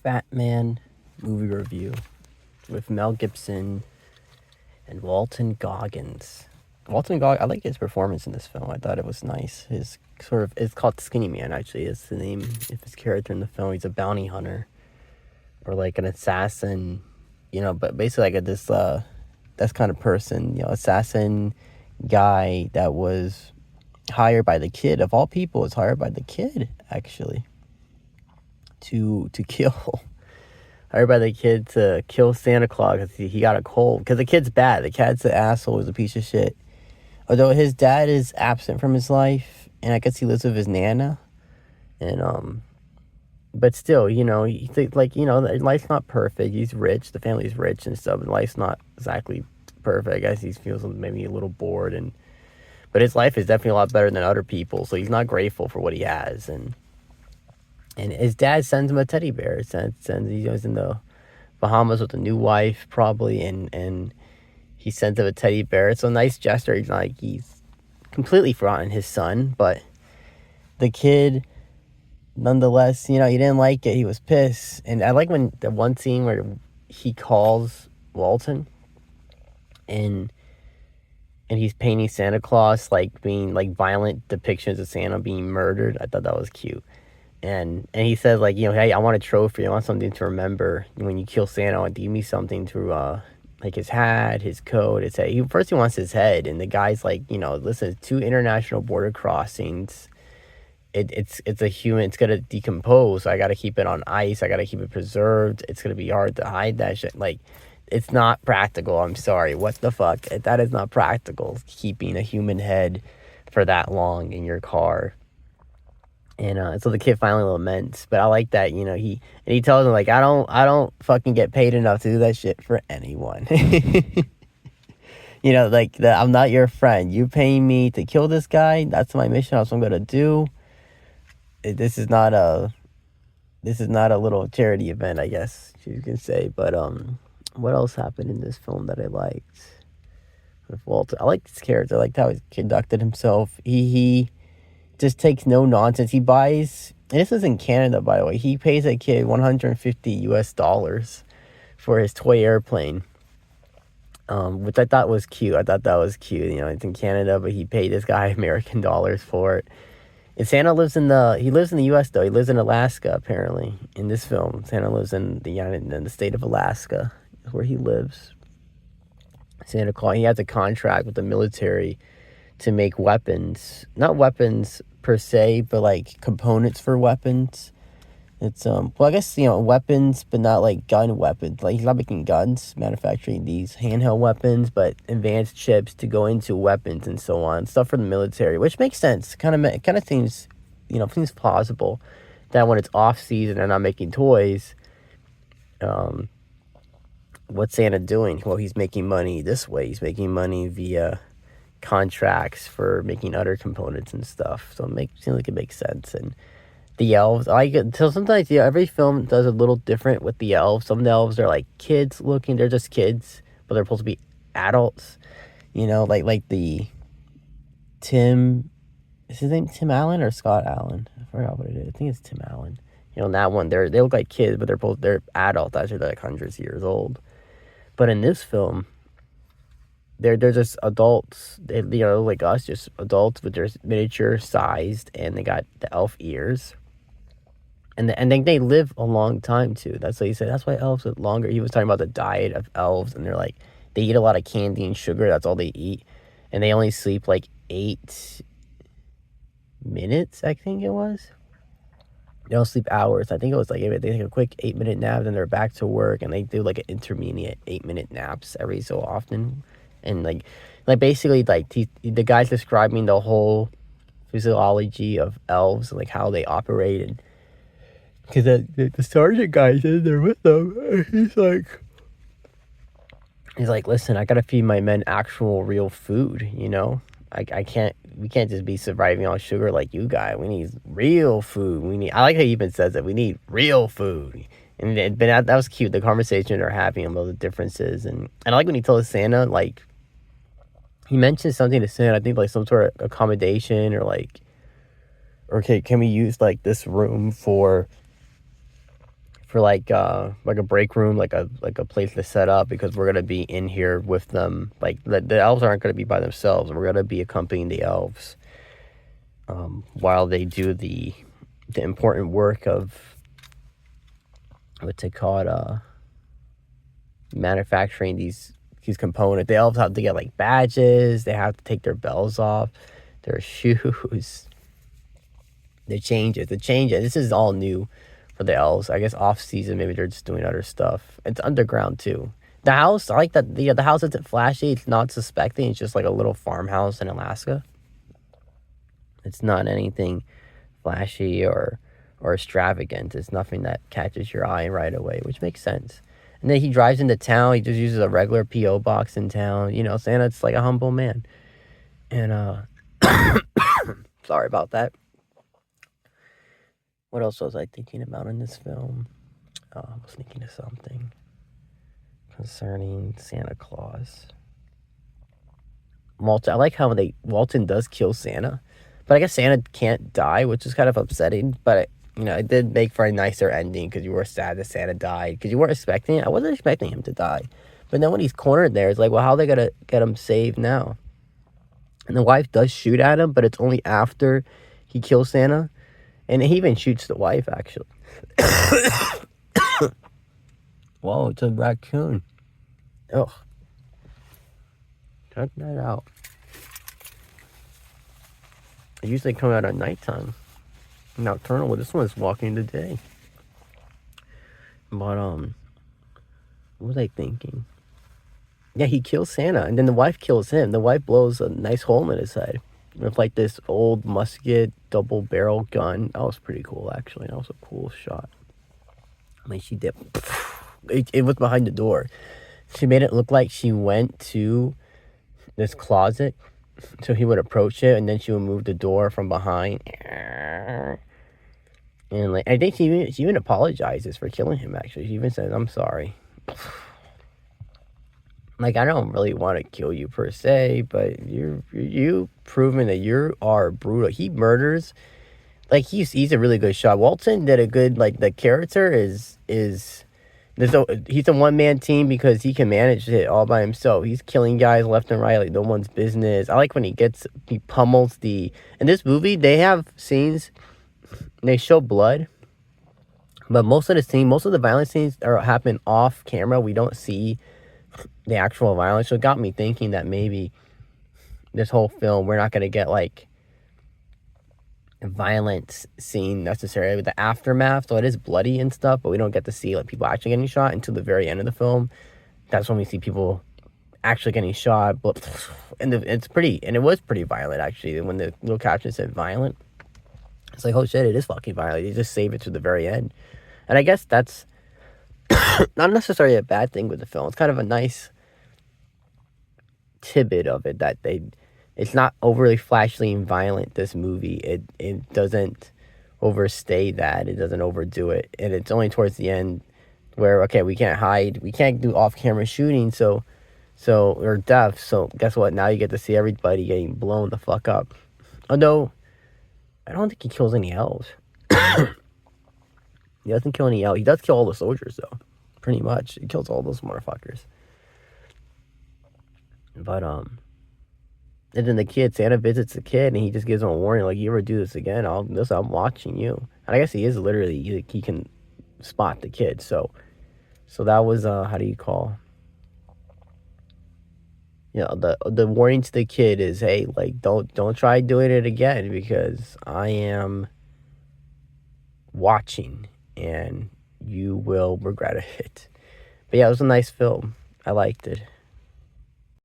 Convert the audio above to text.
Fatman movie review with Mel Gibson and Walton Goggins. I like his performance in this film. I thought it was nice. It's called Skinny Man, actually. It's the name of his character in the film. He's a bounty hunter or like an assassin, but basically like this kind of person, assassin guy that was hired by the kid, of all people, is hired by the kid, actually, to kill. Hired by the kid to kill Santa Claus because he got a cold. Because the kid's bad. The kid's an asshole. He's a piece of shit. Although his dad is absent from his life, and I guess he lives with his nana, and but still, life's not perfect. He's rich. The family's rich and stuff, and life's not exactly perfect. I guess he feels maybe a little bored, but his life is definitely a lot better than other people. So he's not grateful for what he has, and his dad sends him a teddy bear. He goes in the Bahamas with a new wife, probably, and he sends him a teddy bear. It's a nice gesture. He's completely forgotten his son, but the kid, nonetheless, he didn't like it. He was pissed. And I like when the one scene where he calls Walton and he's painting Santa Claus, like being like violent depictions of Santa being murdered. I thought that was cute. And he says, like, hey, I want a trophy. I want something to remember. When you kill Santa, I want to give me something to, like his hat, his coat, his head. First he wants his head. And the guy's like, listen, 2 international border crossings. It's a human. It's going to decompose. So I got to keep it on ice. I got to keep it preserved. It's going to be hard to hide that shit. Like, it's not practical. I'm sorry. What the fuck? That is not practical, keeping a human head for that long in your car. And so the kid finally laments, but I like that, he tells him, like, I don't fucking get paid enough to do that shit for anyone. I'm not your friend. You paying me to kill this guy. That's my mission. That's what I'm gonna do. This is not a little charity event, I guess you can say. But what else happened in this film that I liked with Walter? I liked his character. I liked how he conducted himself. He just takes no nonsense. He buys, and this is in Canada, by the way, he pays a kid $150 for his toy airplane, which I thought was cute. It's in Canada, but he paid this guy American dollars for it. And Santa lives in the U.S. though. He lives in Alaska, apparently. In this film, Santa lives in the state of Alaska, where he lives. Santa Claus, he has a contract with the military to make weapons. Not weapons per se, but like components for weapons. It's I guess weapons, but not like gun weapons. Like, he's not making guns, manufacturing these handheld weapons, but advanced chips to go into weapons and so on, stuff for the military, which makes sense. Kind of seems seems plausible that when it's off season and not making toys, what's Santa doing? Well, he's making money this way. He's making money via contracts for making other components and stuff. So it seems like it makes sense. And the elves, I like it. So sometimes, every film does a little different with the elves. Some of the elves are like kids looking. They're just kids, but they're supposed to be adults. Like the Tim, is his name Tim Allen or Scott Allen? I forgot what it is. I think it's Tim Allen. In that one, they look like kids, but they're adults. Actually, they're like hundreds of years old. But in this film, they're just adults, like us, just adults, but they're miniature sized, and they got the elf ears, and they live a long time too. That's what he said. That's why elves live longer. He was talking about the diet of elves, and they're like, they eat a lot of candy and sugar. That's all they eat, and they only sleep like 8 minutes. I think it was. They don't sleep hours. I think it was like, they take a quick 8-minute nap, then they're back to work, and they do like an intermediate 8-minute naps every so often. And like basically, like the guy's describing the whole physiology of elves, like how they operated. Because the sergeant guy's in there with them, and he's like, listen, I gotta feed my men actual real food. We can't just be surviving on sugar like you guys. We need real food. I like how he even says that we need real food. And that was cute. The conversation they're having about the differences, and I like when he tells Santa, like, he mentions something to Santa, I think like some sort of accommodation, or like, okay, can we use like this room for for like a break room, like a place to set up, because we're gonna be in here with them. Like the elves aren't gonna be by themselves. We're gonna be accompanying the elves while they do the important work of what's it called, manufacturing these components. The elves have to get like badges. They have to take their bells off, their shoes, the changes. This is all new for the elves. I guess off season, maybe they're just doing other stuff. It's underground too. The house, I like that. The house isn't flashy. It's not suspecting. It's just like a little farmhouse in Alaska. It's not anything flashy or extravagant. It's nothing that catches your eye right away, which makes sense. And then he drives into town. He just uses a regular P.O. box in town. You know, Santa's like a humble man. And sorry about that. What else was I thinking about in this film? I was thinking of something concerning Santa Claus. Walton, I like how Walton does kill Santa, but I guess Santa can't die, which is kind of upsetting. But it did make for a nicer ending, because you were sad that Santa died, because you weren't expecting it. I wasn't expecting him to die, but then when he's cornered there, it's like, well, how are they gonna get him saved now? And the wife does shoot at him, but it's only after he kills Santa, and he even shoots the wife actually. Whoa, it's a raccoon. Ugh. Check that out. They usually come out at nighttime. Nocturnal, but this one's walking the day. But what was I thinking? Yeah, he kills Santa, and then the wife kills him. The wife blows a nice hole in his head with like this old musket double barrel gun. That was pretty cool, actually. That was a cool shot. I mean, she did. It was behind the door. She made it look like she went to this closet, so he would approach it, and then she would move the door from behind. And like, I think she even apologizes for killing him. Actually, she even says, "I'm sorry." Like, I don't really want to kill you per se, but you proven that you are brutal. He murders. Like, he's a really good shot. Walton did a good, like, the character is he's a one-man team because he can manage it all by himself. He's killing guys left and right like no one's business. I like when he pummels in this movie, they have scenes, they show blood, but most of the violent scenes happen off camera. We don't see the actual violence. So it got me thinking that maybe this whole film, we're not going to get like a violent scene necessarily with the aftermath. So it is bloody and stuff, but we don't get to see like people actually getting shot until the very end of the film. That's when we see people actually getting shot. But and it was pretty violent actually. When the little caption said violent, it's like, oh shit, it is fucking violent. You just save it to the very end. And I guess that's not necessarily a bad thing with the film. It's kind of a nice tidbit of it that it's not overly flashy and violent, this movie. It doesn't overstay that. It doesn't overdo it. And it's only towards the end where, okay, we can't hide. We can't do off-camera shooting, or death. So guess what? Now you get to see everybody getting blown the fuck up. Although, I don't think he kills any elves. He doesn't kill any elves. He does kill all the soldiers, though. Pretty much. He kills all those motherfuckers. But, and then the kid, Santa visits the kid, and he just gives him a warning, like, you ever do this again, I'm watching you. And I guess he is literally, he can spot the kid. So that was, how do you call? The warning to the kid is, hey, like, don't try doing it again, because I am watching, and you will regret it. But yeah, it was a nice film. I liked it.